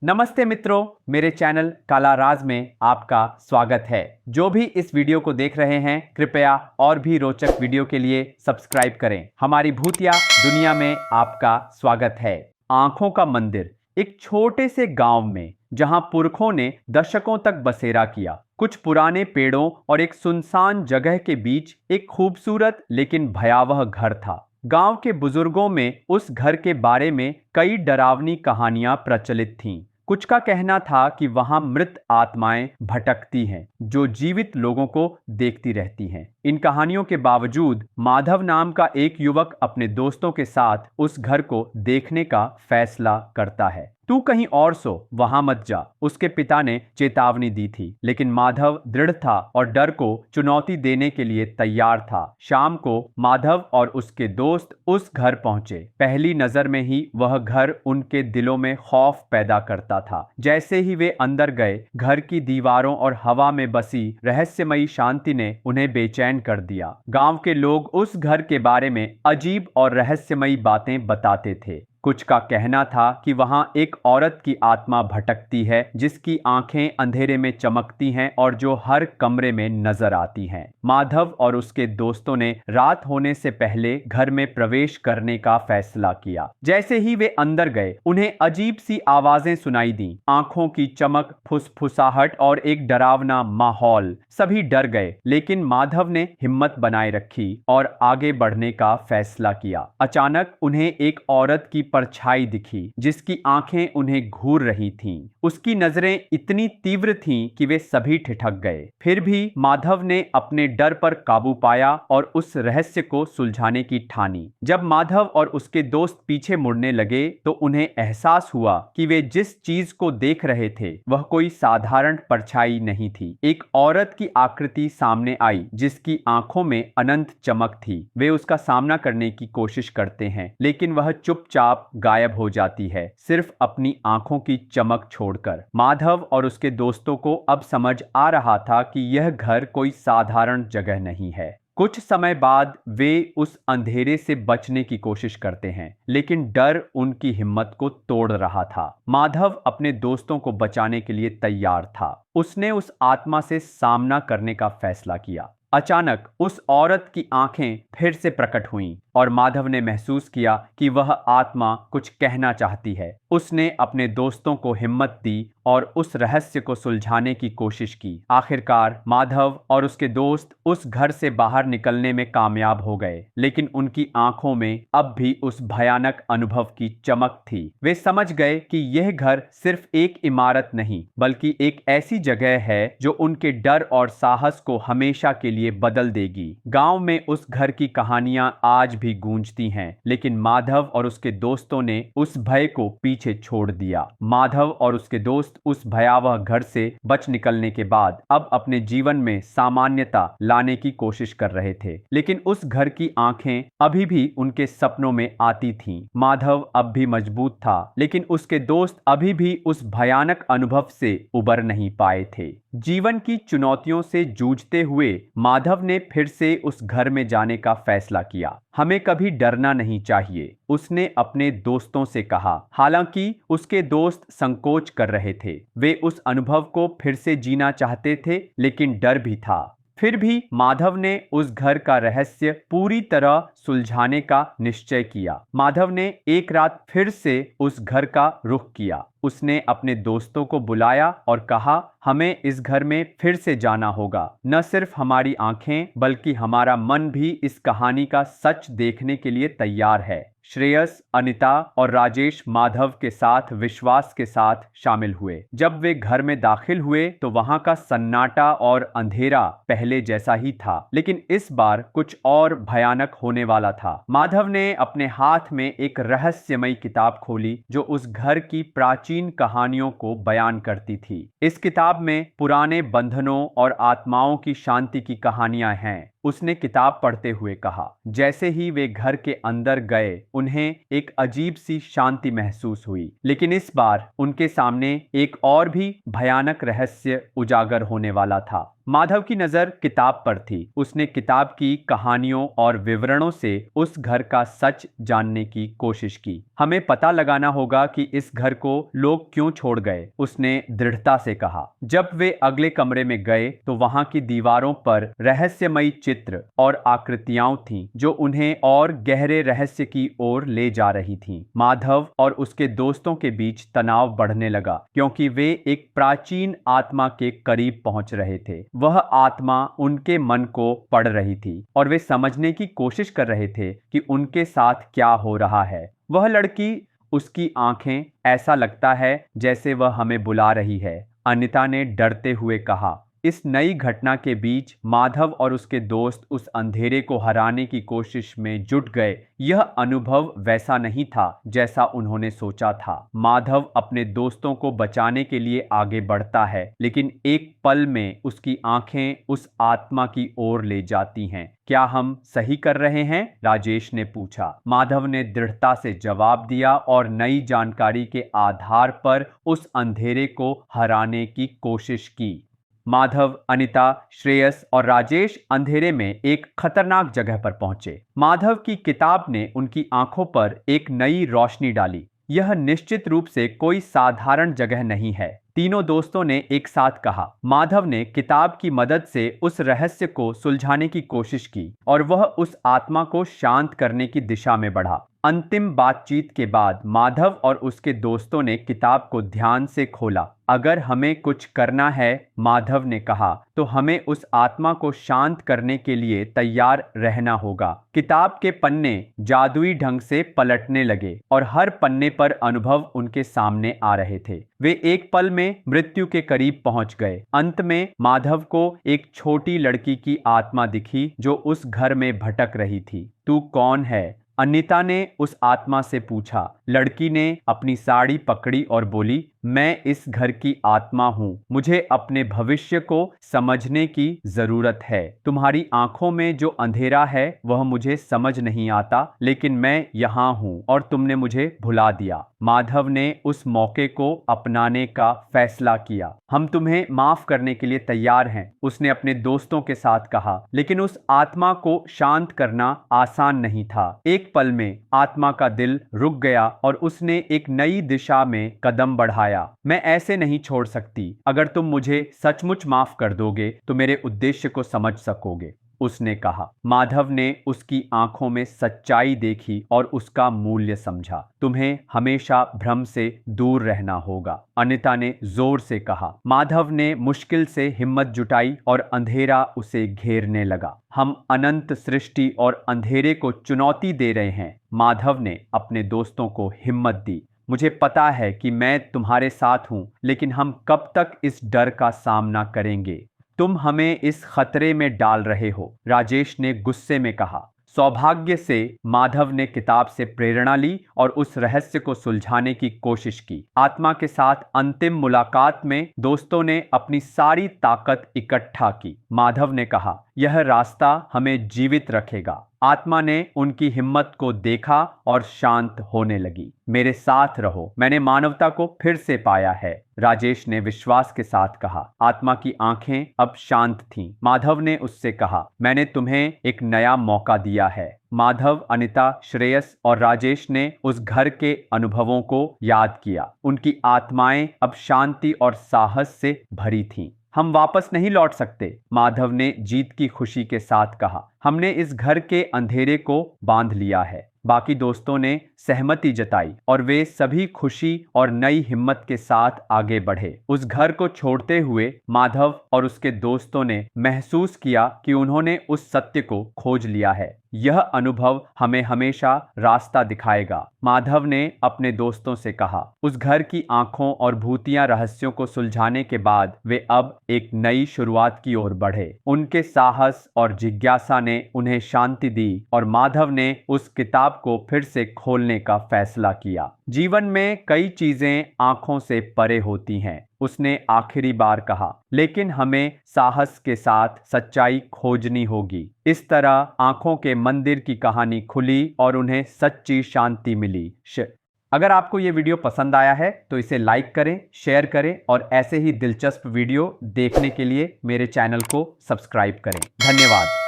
नमस्ते मित्रों, मेरे चैनल काला राज में आपका स्वागत है। जो भी इस वीडियो को देख रहे हैं, कृपया और भी रोचक वीडियो के लिए सब्सक्राइब करें। हमारी भूतिया दुनिया में आपका स्वागत है। आंखों का मंदिर। एक छोटे से गांव में जहां पुरखों ने दशकों तक बसेरा किया, कुछ पुराने पेड़ों और एक सुनसान जगह के बीच एक खूबसूरत लेकिन भयावह घर था। गांव के बुजुर्गों में उस घर के बारे में कई डरावनी कहानियां प्रचलित थीं। कुछ का कहना था कि वहां मृत आत्माएं भटकती हैं जो जीवित लोगों को देखती रहती हैं। इन कहानियों के बावजूद माधव नाम का एक युवक अपने दोस्तों के साथ उस घर को देखने का फैसला करता है। तू कहीं और सो, वहां मत जा, उसके पिता ने चेतावनी दी थी, लेकिन माधव दृढ़ था और डर को चुनौती देने के लिए तैयार था। शाम को माधव और उसके दोस्त उस घर पहुंचे। पहली नजर में ही वह घर उनके दिलों में खौफ पैदा करता था। जैसे ही वे अंदर गए, घर की दीवारों और हवा में बसी रहस्यमयी शांति ने उन्हें बेचैन कर दिया। गांव के लोग उस घर के बारे में अजीब और रहस्यमयी बातें बताते थे। कुछ का कहना था कि वहां एक औरत की आत्मा भटकती है जिसकी आंखें अंधेरे में चमकती हैं और जो हर कमरे में नजर आती हैं। माधव और उसके दोस्तों ने रात होने से पहले घर में प्रवेश करने का फैसला किया। जैसे ही वे अंदर गए, उन्हें अजीब सी आवाजें सुनाई दी, आंखों की चमक, फुसफुसाहट और एक डरावना माहौल। सभी डर गए, लेकिन माधव ने हिम्मत बनाए रखी और आगे बढ़ने का फैसला किया। अचानक उन्हें एक औरत की परछाई दिखी जिसकी आंखें उन्हें घूर रही थीं। उसकी नजरें इतनी तीव्र थीं कि वे सभी ठिठक गए। फिर भी माधव ने अपने डर पर काबू पाया और उस रहस्य को सुलझाने की ठानी। जब माधव और उसके दोस्त पीछे मुड़ने लगे तो उन्हें एहसास हुआ कि वे जिस चीज को देख रहे थे वह कोई साधारण परछाई नहीं थी। एक औरत की आकृति सामने आई जिसकी आंखों में अनंत चमक थी। वे उसका सामना करने की कोशिश करते हैं, लेकिन वह चुपचाप गायब हो जाती है, सिर्फ अपनी आंखों की चमक छोड़कर। माधव और उसके दोस्तों को अब समझ आ रहा था कि यह घर कोई साधारण जगह नहीं है। कुछ समय बाद वे उस अंधेरे से बचने की कोशिश करते हैं, लेकिन डर उनकी हिम्मत को तोड़ रहा था। माधव अपने दोस्तों को बचाने के लिए तैयार था। उसने उस आत्मा से सामना करने का फैसला किया। अचानक उस औरत की आंखें फिर से प्रकट हुईं और माधव ने महसूस किया कि वह आत्मा कुछ कहना चाहती है। उसने अपने दोस्तों को हिम्मत दी और उस रहस्य को सुलझाने की कोशिश की। आखिरकार माधव और उसके दोस्त उस घर से बाहर निकलने में कामयाब हो गए, लेकिन उनकी आंखों में अब भी उस भयानक अनुभव की चमक थी। वे समझ गए कि यह घर सिर्फ एक इमारत नहीं, बल्कि एक ऐसी जगह है जो उनके डर और साहस को हमेशा के लिए बदल देगी। गांव में उस घर की कहानियां आज भी गूंजती हैं, लेकिन माधव और उसके दोस्तों ने उस भय को पीछे छोड़ दिया। माधव और उसके दोस्त उस भयावह घर से बच निकलने के बाद अब अपने जीवन में सामान्यता लाने की कोशिश कर रहे थे, लेकिन उस घर की आंखें अभी भी उनके सपनों में आती थीं। माधव अब भी मजबूत था, लेकिन उसके दोस्त अभी भी उस भयानक अनुभव से उबर नहीं पाए थे। जीवन की चुनौतियों से जूझते हुए माधव ने फिर से उस घर में जाने का फैसला किया। हमें कभी डरना नहीं चाहिए, उसने अपने दोस्तों से कहा। हालांकि उसके दोस्त संकोच कर रहे थे, वे उस अनुभव को फिर से जीना चाहते थे, लेकिन डर भी था। फिर भी माधव ने उस घर का रहस्य पूरी तरह सुलझाने का निश्चय किया। माधव ने एक रात फिर से उस घर का रुख किया। उसने अपने दोस्तों को बुलाया और कहा, हमें इस घर में फिर से जाना होगा। न सिर्फ हमारी आंखें बल्कि हमारा मन भी इस कहानी का सच देखने के लिए तैयार है। श्रेयस, अनिता और राजेश माधव के साथ विश्वास के साथ शामिल हुए। जब वे घर में दाखिल हुए तो वहां का सन्नाटा और अंधेरा पहले जैसा ही था, लेकिन इस बार कुछ और भयानक होने वाला था। माधव ने अपने हाथ में एक रहस्यमयी किताब खोली जो उस घर की प्राचीन कहानियों को बयान करती थी। इस किताब में पुराने बंधनों और आत्माओं की शांति की कहानियां हैं। उसने किताब पढ़ते हुए कहा। जैसे ही वे घर के अंदर गए उन्हें एक अजीब सी शांति महसूस हुई, लेकिन इस बार उनके सामने एक और भी भयानक रहस्य उजागर होने वाला था। माधव की नजर किताब पर थी। उसने किताब की कहानियों और विवरणों से उस घर का सच जानने की कोशिश की। हमें पता लगाना होगा कि इस घर को लोग क्यों छोड़ गए, उसने दृढ़ता से कहा। जब वे अगले कमरे में गए तो वहां की दीवारों पर रहस्यमयी चित्र और आकृतियां थीं जो उन्हें और गहरे रहस्य की ओर ले जा रही थीं। माधव और उसके दोस्तों के बीच तनाव बढ़ने लगा क्योंकि वे एक प्राचीन आत्मा के करीब पहुंच रहे थे। वह आत्मा उनके मन को पढ़ रही थी और वे समझने की कोशिश कर रहे थे कि उनके साथ क्या हो रहा है। वह लड़की, उसकी आंखें, ऐसा लगता है जैसे वह हमें बुला रही है, अनिता ने डरते हुए कहा। इस नई घटना के बीच माधव और उसके दोस्त उस अंधेरे को हराने की कोशिश में जुट गए। यह अनुभव वैसा नहीं था जैसा उन्होंने सोचा था। माधव अपने दोस्तों को बचाने के लिए आगे बढ़ता है, लेकिन एक पल में उसकी आंखें उस आत्मा की ओर ले जाती हैं। क्या हम सही कर रहे हैं? राजेश ने पूछा। माधव ने दृढ़ता से जवाब दिया और नई जानकारी के आधार पर उस अंधेरे को हराने की कोशिश की। माधव, अनिता, श्रेयस और राजेश अंधेरे में एक खतरनाक जगह पर पहुंचे। माधव की किताब ने उनकी आंखों पर एक नई रोशनी डाली। यह निश्चित रूप से कोई साधारण जगह नहीं है, तीनों दोस्तों ने एक साथ कहा। माधव ने किताब की मदद से उस रहस्य को सुलझाने की कोशिश की और वह उस आत्मा को शांत करने की दिशा में बढ़ा। अंतिम बातचीत के बाद माधव और उसके दोस्तों ने किताब को ध्यान से खोला। अगर हमें कुछ करना है, माधव ने कहा, तो हमें उस आत्मा को शांत करने के लिए तैयार रहना होगा। किताब के पन्ने जादुई ढंग से पलटने लगे और हर पन्ने पर अनुभव उनके सामने आ रहे थे। वे एक पल में मृत्यु के करीब पहुंच गए। अंत में माधव को एक छोटी लड़की की आत्मा दिखी जो उस घर में भटक रही थी। तू कौन है? अनिता ने उस आत्मा से पूछा। लड़की ने अपनी साड़ी पकड़ी और बोली, मैं इस घर की आत्मा हूँ। मुझे अपने भविष्य को समझने की जरूरत है। तुम्हारी आंखों में जो अंधेरा है वह मुझे समझ नहीं आता, लेकिन मैं यहाँ हूँ और तुमने मुझे भुला दिया। माधव ने उस मौके को अपनाने का फैसला किया। हम तुम्हें माफ करने के लिए तैयार हैं, उसने अपने दोस्तों के साथ कहा। लेकिन उस आत्मा को शांत करना आसान नहीं था। एक पल में आत्मा का दिल रुक गया और उसने एक नई दिशा में कदम बढ़ाया। मैं ऐसे नहीं छोड़ सकती। अगर तुम मुझे सचमुच माफ कर दोगे तो मेरे उद्देश्य को समझ सकोगे, उसने कहा। माधव ने उसकी आंखों में सच्चाई देखी और उसका मूल्य समझा। तुम्हें हमेशा भ्रम से दूर रहना होगा, अनिता ने जोर से कहा। माधव ने मुश्किल से हिम्मत जुटाई और अंधेरा उसे घेरने लगा। हम अनंत सृष्टि और अंधेरे को चुनौती दे रहे हैं, माधव ने अपने दोस्तों को हिम्मत दी। मुझे पता है कि मैं तुम्हारे साथ हूं, लेकिन हम कब तक इस डर का सामना करेंगे? तुम हमें इस खतरे में डाल रहे हो, राजेश ने गुस्से में कहा। सौभाग्य से माधव ने किताब से प्रेरणा ली और उस रहस्य को सुलझाने की कोशिश की। आत्मा के साथ अंतिम मुलाकात में दोस्तों ने अपनी सारी ताकत इकट्ठा की। माधव ने कहा, यह रास्ता हमें जीवित रखेगा। आत्मा ने उनकी हिम्मत को देखा और शांत होने लगी। मेरे साथ रहो, मैंने मानवता को फिर से पाया है, राजेश ने विश्वास के साथ कहा। आत्मा की आंखें अब शांत थीं। माधव ने उससे कहा, मैंने तुम्हें एक नया मौका दिया है। माधव, अनिता, श्रेयस और राजेश ने उस घर के अनुभवों को याद किया। उनकी आत्माएं अब शांति और साहस से भरी थीं। हम वापस नहीं लौट सकते, माधव ने जीत की खुशी के साथ कहा। हमने इस घर के अंधेरे को बांध लिया है। बाकी दोस्तों ने सहमति जताई और वे सभी खुशी और नई हिम्मत के साथ आगे बढ़े। उस घर को छोड़ते हुए माधव और उसके दोस्तों ने महसूस किया कि उन्होंने उस सत्य को खोज लिया है। यह अनुभव हमें हमेशा रास्ता दिखाएगा, माधव ने अपने दोस्तों से कहा। उस घर की आंखों और भूतिया रहस्यों को सुलझाने के बाद वे अब एक नई शुरुआत की ओर बढ़े। उनके साहस और जिज्ञासा ने उन्हें शांति दी और माधव ने उस किताब को फिर से खोलने का फैसला किया। जीवन में कई चीजें आंखों से परे होती हैं, उसने आखिरी बार कहा। लेकिन हमें साहस के साथ सच्चाई खोजनी होगी। इस तरह आंखों के मंदिर की कहानी खुली और उन्हें सच्ची शांति मिली। अगर आपको ये वीडियो पसंद आया है तो इसे लाइक करें, शेयर करें और ऐसे ही दिलचस्प वीडियो देखने के लिए मेरे चैनल को सब्सक्राइब करें। धन्यवाद।